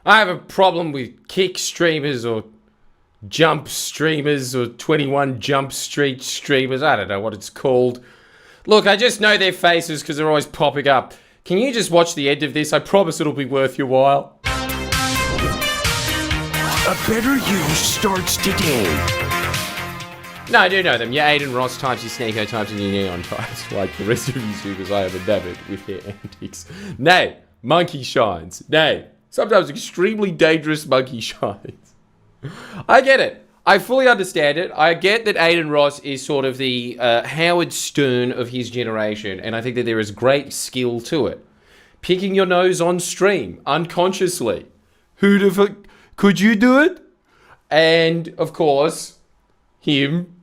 I have a problem with kick streamers or jump streamers or 21 Jump Street streamers. I don't know what it's called. Look, I just know their faces because they're always popping up. Can you just watch the end of this? I promise it'll be worth your while. A better you starts today. No, I do know them. Your Aiden Ross types, your Sneeko types, and your Neon types. Like the rest of you YouTubers, I am enamored with their antics. Nay, monkey shines. Nay, sometimes extremely dangerous monkey shines. I get it. I fully understand it. I get that Aiden Ross is sort of the Howard Stern of his generation, and I think that there is great skill to it. Picking your nose on stream, unconsciously. Who the fuck... Could you do it? And, of course, him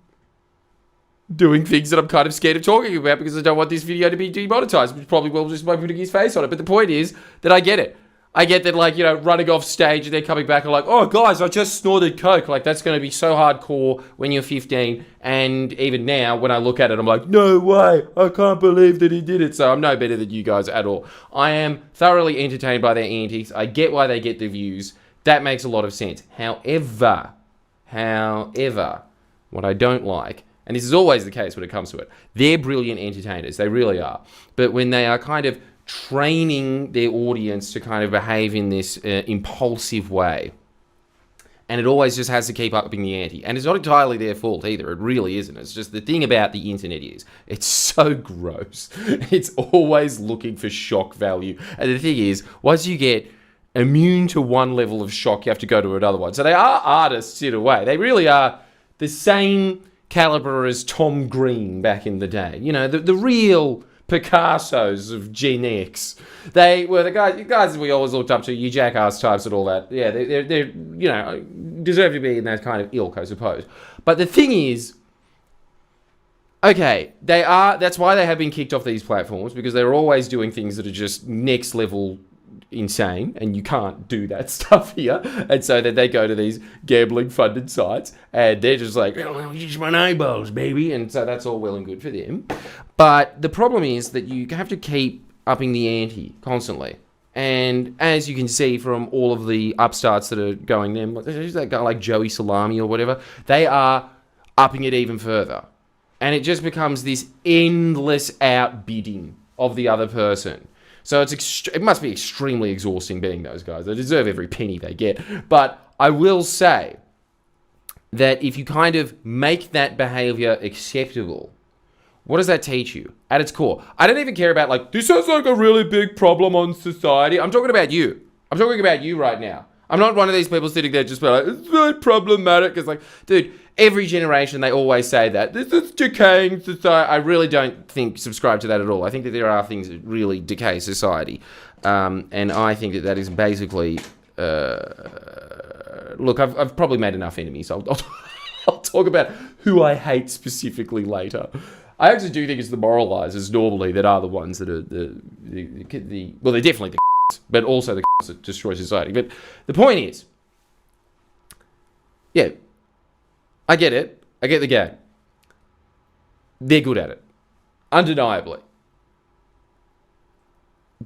doing things that I'm kind of scared of talking about because I don't want this video to be demonetized, which probably will just by putting his face on it. But the point is that I get it. I get that, like, you know, running off stage and then coming back and like, oh, guys, I just snorted coke. Like, that's going to be so hardcore when you're 15. And even now, when I look at it, I'm like, no way. I can't believe that he did it. So I'm no better than you guys at all. I am thoroughly entertained by their antics. I get why they get the views. That makes a lot of sense. However, what I don't like, and this is always the case when it comes to it, they're brilliant entertainers. They really are. But when they are kind of training their audience to kind of behave in this impulsive way, and it always just has to keep upping the ante. And it's not entirely their fault either. It really isn't. It's just the thing about the internet is it's so gross. It's always looking for shock value. And the thing is, once you get immune to one level of shock, you have to go to another one. So they are artists in a way. They really are the same caliber as Tom Green back in the day. You know, the real Picassos of Gen X. They were the guys we always looked up to, you jackass types and all that. Yeah, they're you know, deserve to be in that kind of ilk, I suppose. But the thing is, okay, that's why they have been kicked off these platforms, because they're always doing things that are just next level insane, and you can't do that stuff here. And so then they go to these gambling funded sites and they're just like, oh, you just want eyeballs, baby. And so that's all well and good for them. But the problem is that you have to keep upping the ante constantly. And as you can see from all of the upstarts that are going there, there's that guy like Joey Salami or whatever, they are upping it even further. And it just becomes this endless outbidding of the other person. So it must be extremely exhausting being those guys. They deserve every penny they get. But I will say that if you kind of make that behavior acceptable, what does that teach you? At its core, I don't even care about, like, this sounds like a really big problem on society. I'm talking about you. I'm talking about you right now. I'm not one of these people sitting there just being like, it's very problematic. It's like, dude, every generation, they always say that. This is decaying society. I really don't subscribe to that at all. I think that there are things that really decay society. And I think that is basically... look, I've probably made enough enemies. I'll talk about who I hate specifically later. I actually do think it's the moralizers normally that are the ones that are well, they're definitely the but also the that destroy society. But the point is, yeah, I get it. I get the game. They're good at it. Undeniably.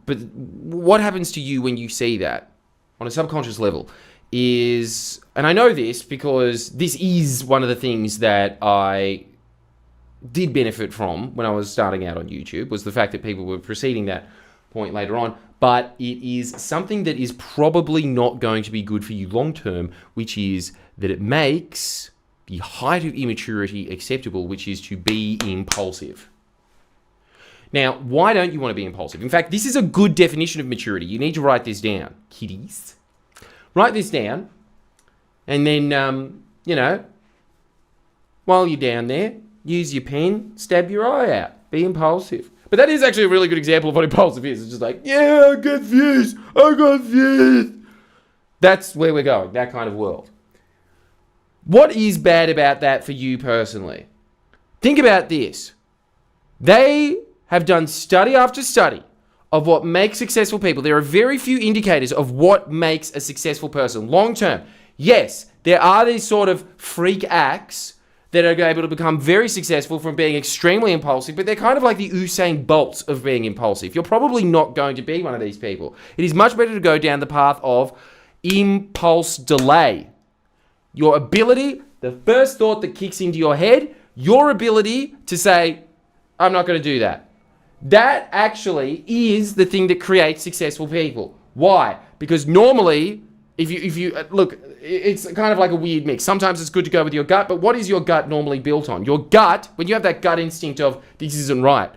But what happens to you when you see that on a subconscious level is, and I know this because this is one of the things that I did benefit from when I was starting out on YouTube, was the fact that people were preceding that point later on. But it is something that is probably not going to be good for you long term, which is that it makes the height of immaturity acceptable, which is to be impulsive. Now, why don't you want to be impulsive? In fact, this is a good definition of maturity. You need to write this down, kiddies. Write this down, and then, you know, while you're down there, use your pen, stab your eye out. Be impulsive. But that is actually a really good example of what impulsive is. It's just like, yeah, I'm confused. That's where we're going, that kind of world. What is bad about that for you personally? Think about this. They have done study after study of what makes successful people. There are very few indicators of what makes a successful person long term. Yes, there are these sort of freak acts that are able to become very successful from being extremely impulsive, but they're kind of like the Usain Bolts of being impulsive. You're probably not going to be one of these people. It is much better to go down the path of impulse delay. Your ability, the first thought that kicks into your head, your ability to say, I'm not going to do that. That actually is the thing that creates successful people. Why? Because normally, if you look, it's kind of like a weird mix. Sometimes it's good to go with your gut, but what is your gut normally built on? Your gut, when you have that gut instinct of this isn't right,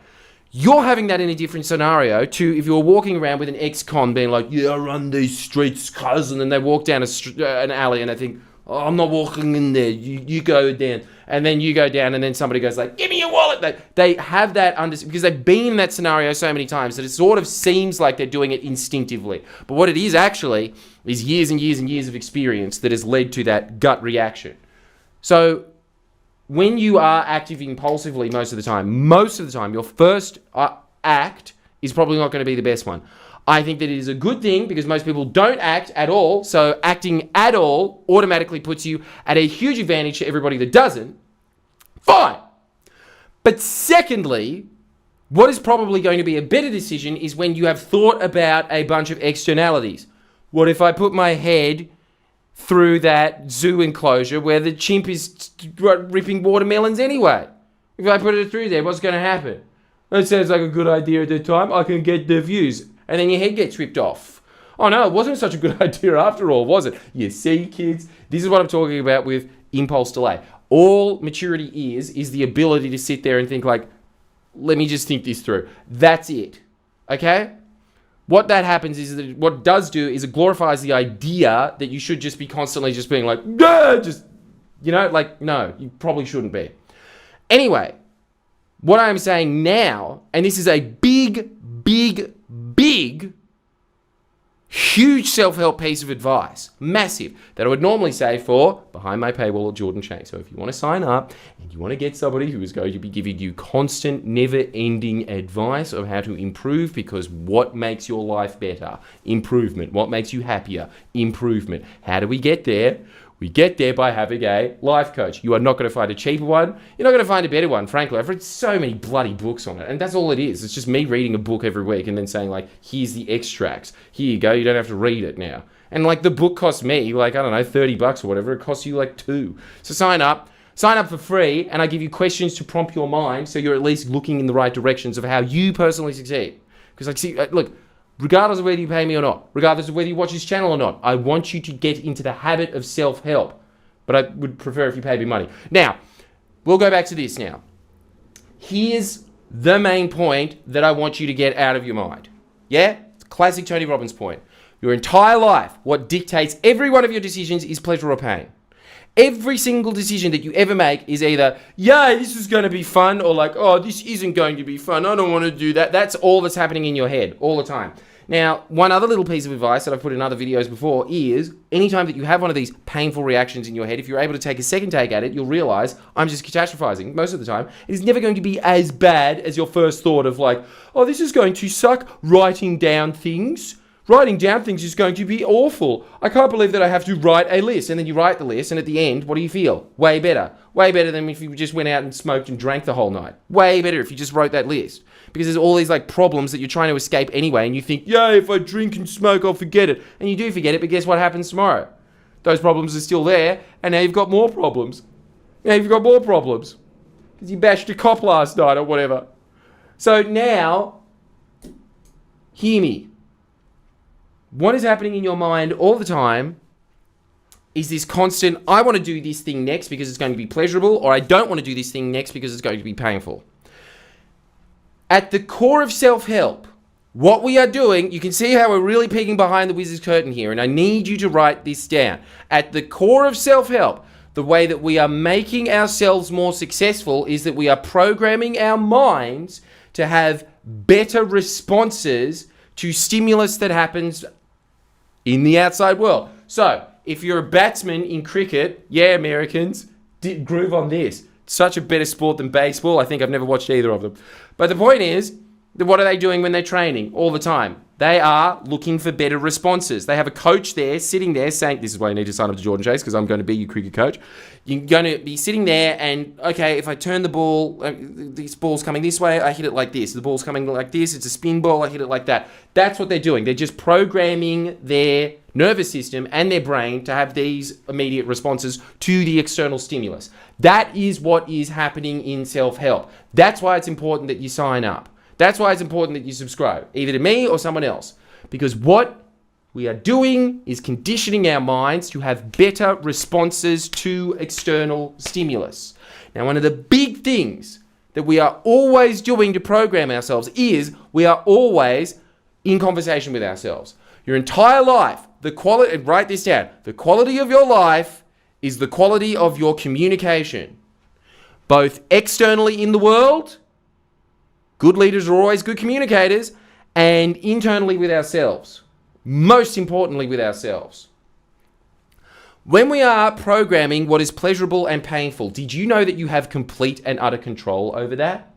you're having that in a different scenario to if you're walking around with an ex-con being like, yeah, I run these streets, cuz, and then they walk down an alley and they think, oh, I'm not walking in there, you go down. And then you go down and then somebody goes like, give me your wallet. They have that because they've been in that scenario so many times that it sort of seems like they're doing it instinctively. But what it is actually is years and years and years of experience that has led to that gut reaction. So when you are active impulsively most of the time, your first act is probably not going to be the best one. I think that it is a good thing because most people don't act at all. So acting at all automatically puts you at a huge advantage to everybody that doesn't. Fine. But secondly, what is probably going to be a better decision is when you have thought about a bunch of externalities. What if I put my head through that zoo enclosure where the chimp is ripping watermelons anyway? If I put it through there, what's going to happen? That sounds like a good idea at the time. I can get the views. And then your head gets ripped off. Oh no, it wasn't such a good idea after all, was it? You see, kids, this is what I'm talking about with impulse delay. All maturity is the ability to sit there and think like, let me just think this through. That's it. Okay? What that happens is that what it does do is it glorifies the idea that you should just be constantly just being like, yeah, just, like, no, you probably shouldn't be. Anyway, what I'm saying now, and this is a big, huge self-help piece of advice, massive, that I would normally say for behind my paywall at Jordan Shanks. So if you want to sign up and you want to get somebody who is going to be giving you constant, never-ending advice of how to improve, because what makes your life better? Improvement. What makes you happier? Improvement. How do we get there? We get there by having a life coach. You are not going to find a cheaper one. You're not going to find a better one, frankly. I've read so many bloody books on it, and that's all it is. It's just me reading a book every week and then saying, like, here's the extracts. Here you go. You don't have to read it now. And, like, the book cost me, like, I don't know, $30 or whatever. It costs you, like, $2. So sign up. Sign up for free, and I give you questions to prompt your mind so you're at least looking in the right directions of how you personally succeed. Because, like, see, look, regardless of whether you pay me or not, regardless of whether you watch this channel or not, I want you to get into the habit of self-help. But I would prefer if you paid me money. Now, we'll go back to this now. Here's the main point that I want you to get out of your mind. Yeah? It's classic Tony Robbins point. Your entire life, what dictates every one of your decisions is pleasure or pain. Every single decision that you ever make is either, yeah, this is going to be fun, or like, oh, this isn't going to be fun. I don't want to do that. That's all that's happening in your head all the time. Now, one other little piece of advice that I've put in other videos before is anytime that you have one of these painful reactions in your head, if you're able to take a second take at it, you'll realize I'm just catastrophizing. Most of the time, it is never going to be as bad as your first thought of like, oh, this is going to suck. Writing down things is going to be awful. I can't believe that I have to write a list. And then you write the list, and at the end, what do you feel? Way better. Way better than if you just went out and smoked and drank the whole night. Way better if you just wrote that list. Because there's all these like problems that you're trying to escape anyway, and you think, yeah, if I drink and smoke, I'll forget it. And you do forget it, but guess what happens tomorrow? Those problems are still there, and now you've got more problems. Because you bashed a cop last night or whatever. So now, hear me. What is happening in your mind all the time is this constant, I want to do this thing next because it's going to be pleasurable, or I don't want to do this thing next because it's going to be painful. At the core of self-help, what we are doing, you can see how we're really peeking behind the wizard's curtain here, and I need you to write this down. At the core of self-help, the way that we are making ourselves more successful is that we are programming our minds to have better responses to stimulus that happens in the outside world. So, if you're a batsman in cricket, yeah, Americans, groove on this. Such a better sport than baseball. I think I've never watched either of them. But the point is, What are they doing when they're training? All the time. They are looking for better responses. They have a coach there, sitting there saying, this is why you need to sign up to Jordan Chase, because I'm going to be your cricket coach. You're going to be sitting there and, okay, if I turn the ball, this ball's coming this way, I hit it like this. The ball's coming like this, it's a spin ball, I hit it like that. That's what they're doing. They're just programming their nervous system and their brain to have these immediate responses to the external stimulus. That is what is happening in self-help. That's why it's important that you sign up. That's why it's important that you subscribe, either to me or someone else. Because what we are doing is conditioning our minds to have better responses to external stimulus. Now, one of the big things that we are always doing to program ourselves is we are always in conversation with ourselves. Your entire life, write this down, the quality of your life is the quality of your communication, both externally in the world. Good leaders are always good communicators, and internally with ourselves. Most importantly with ourselves. When we are programming what is pleasurable and painful, did you know that you have complete and utter control over that?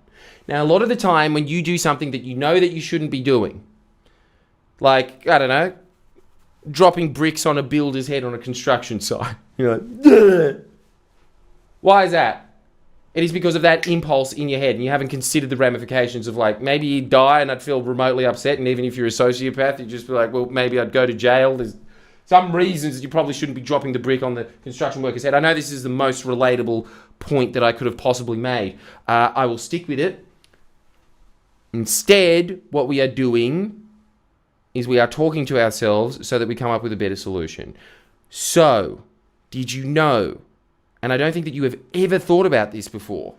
Now, a lot of the time when you do something that you know that you shouldn't be doing, like, I don't know, dropping bricks on a builder's head on a construction site, you're like, ugh. Why is that? It is because of that impulse in your head, and you haven't considered the ramifications of, like, maybe you'd die and I'd feel remotely upset, and even if you're a sociopath, you'd just be like, well, maybe I'd go to jail. There's some reasons that you probably shouldn't be dropping the brick on the construction worker's head. I know this is the most relatable point that I could have possibly made. I will stick with it. Instead, what we are doing is we are talking to ourselves so that we come up with a better solution. So, did you know? And I don't think that you have ever thought about this before.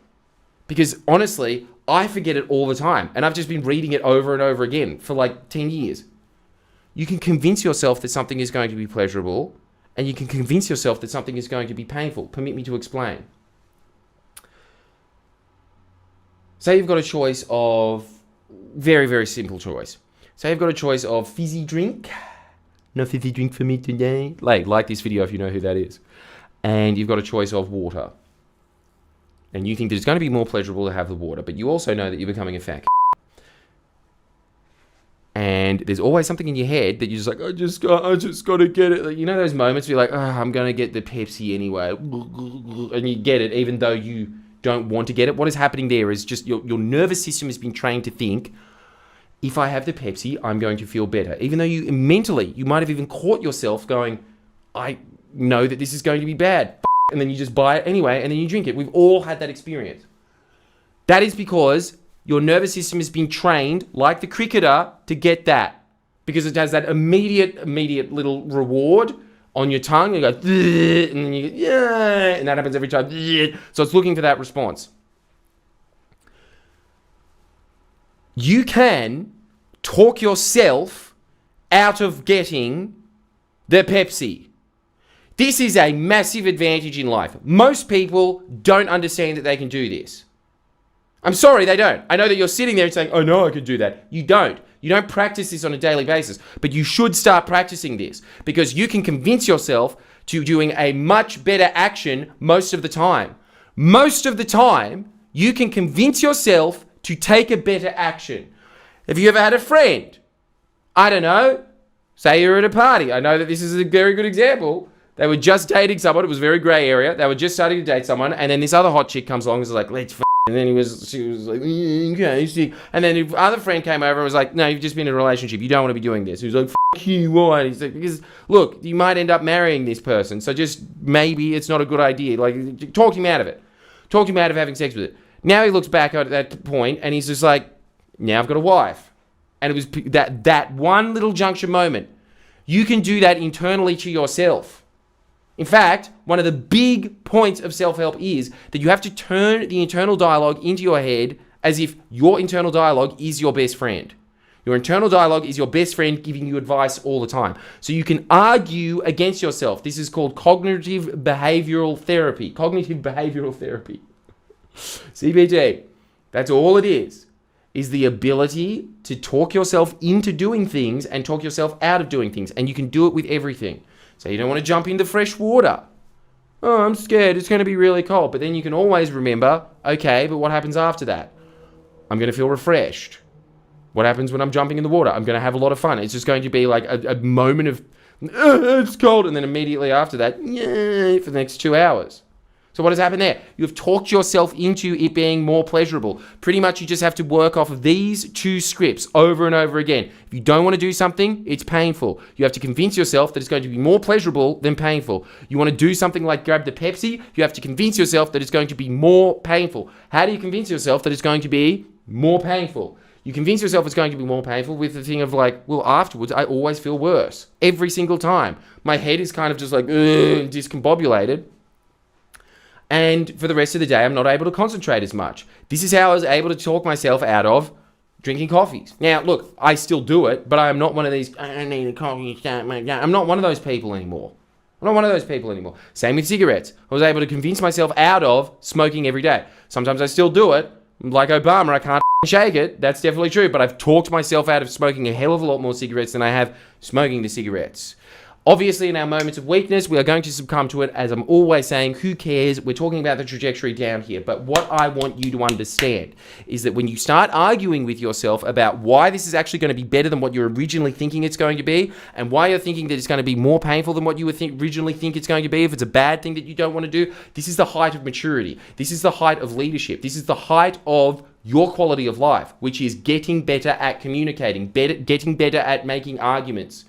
Because honestly, I forget it all the time. And I've just been reading it over and over again for like 10 years. You can convince yourself that something is going to be pleasurable, and you can convince yourself that something is going to be painful. Permit me to explain. Say you've got a choice of, very, very simple choice. Say you've got a choice of fizzy drink. No fizzy drink for me today. Like this video if you know who that is. And you've got a choice of water. And you think that it's going to be more pleasurable to have the water, but you also know that you're becoming a fat and there's always something in your head that you're just like, I just got to get it. Like, you know those moments where you're like, oh, I'm going to get the Pepsi anyway. And you get it even though you don't want to get it. What is happening there is just your nervous system has been trained to think, if I have the Pepsi, I'm going to feel better. Even though you mentally, you might have even caught yourself going, I know that this is going to be bad. And then you just buy it anyway, and then you drink it. We've all had that experience. That is because your nervous system has been trained, like the cricketer, to get that. Because it has that immediate little reward on your tongue. You go, and then you go, yeah, and that happens every time. So it's looking for that response. You can talk yourself out of getting the Pepsi. This is a massive advantage in life. Most people don't understand that they can do this. I'm sorry, they don't. I know that you're sitting there and saying, oh no, I can do that. You don't. You don't practice this on a daily basis, but you should start practicing this because you can convince yourself to doing a much better action most of the time. Most of the time, you can convince yourself to take a better action. Have you ever had a friend? I don't know. Say you're at a party. I know that this is a very good example. They were just dating someone. It was a very grey area. They were just starting to date someone. And then this other hot chick comes along and was like, let's f***. And then she was like, okay. And then the other friend came over and was like, no, you've just been in a relationship. You don't want to be doing this. He was like, f*** you, why? And he's like, because, look, you might end up marrying this person. So just maybe it's not a good idea. Like, talk him out of it. Talk him out of having sex with it. Now he looks back at that point and he's just like, now I've got a wife. And it was that one little juncture moment. You can do that internally to yourself. In fact, one of the big points of self-help is that you have to turn the internal dialogue into your head as if your internal dialogue is your best friend. Your internal dialogue is your best friend giving you advice all the time. So you can argue against yourself. This is called cognitive behavioral therapy. Cognitive behavioral therapy. CBT. That's all it is the ability to talk yourself into doing things and talk yourself out of doing things. And you can do it with everything. So you don't want to jump into fresh water. Oh, I'm scared. It's going to be really cold. But then you can always remember, okay, but what happens after that? I'm going to feel refreshed. What happens when I'm jumping in the water? I'm going to have a lot of fun. It's just going to be like a moment of, it's cold, and then immediately after that, yeah, for the next 2 hours. So what has happened there? You've talked yourself into it being more pleasurable. Pretty much you just have to work off of these 2 scripts over and over again. If you don't want to do something, it's painful. You have to convince yourself that it's going to be more pleasurable than painful. You want to do something like grab the Pepsi, you have to convince yourself that it's going to be more painful. How do you convince yourself that it's going to be more painful? You convince yourself it's going to be more painful with the thing of like, well, afterwards, I always feel worse. Every single time. My head is kind of just like, discombobulated. And for the rest of the day, I'm not able to concentrate as much. This is how I was able to talk myself out of drinking coffees. Now, look, I still do it, but I am not one of these, I need a coffee to start my day. I'm not one of those people anymore. Same with cigarettes. I was able to convince myself out of smoking every day. Sometimes I still do it. Like Obama, I can't shake it. That's definitely true. But I've talked myself out of smoking a hell of a lot more cigarettes than I have smoking the cigarettes. Obviously, in our moments of weakness, we are going to succumb to it. As I'm always saying, who cares? We're talking about the trajectory down here. But what I want you to understand is that when you start arguing with yourself about why this is actually going to be better than what you're originally thinking it's going to be, and why you're thinking that it's going to be more painful than what you would originally think it's going to be, if it's a bad thing that you don't want to do, this is the height of maturity. This is the height of leadership. This is the height of your quality of life, which is getting better at communicating, getting better at making arguments.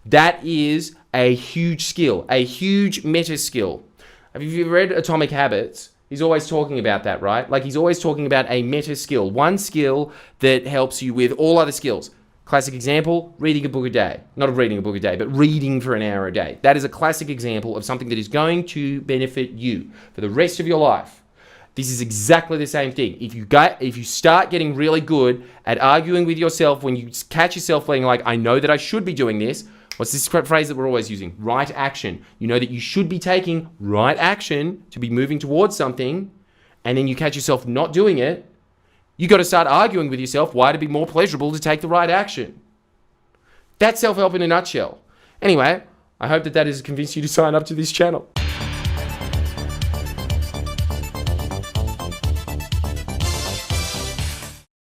That is a huge skill, a huge meta skill. Have you read Atomic Habits? He's always talking about that, right? Like he's always talking about a meta skill, one skill that helps you with all other skills. Classic example, reading a book a day. Not reading a book a day, but reading for an hour a day. That is a classic example of something that is going to benefit you for the rest of your life. This is exactly the same thing. If you start getting really good at arguing with yourself, when you catch yourself being like, I know that I should be doing this. What's this phrase that we're always using? Right action. You know that you should be taking right action to be moving towards something, and then you catch yourself not doing it. You got to start arguing with yourself why it'd be more pleasurable to take the right action. That's self-help in a nutshell. Anyway, I hope that has convinced you to sign up to this channel.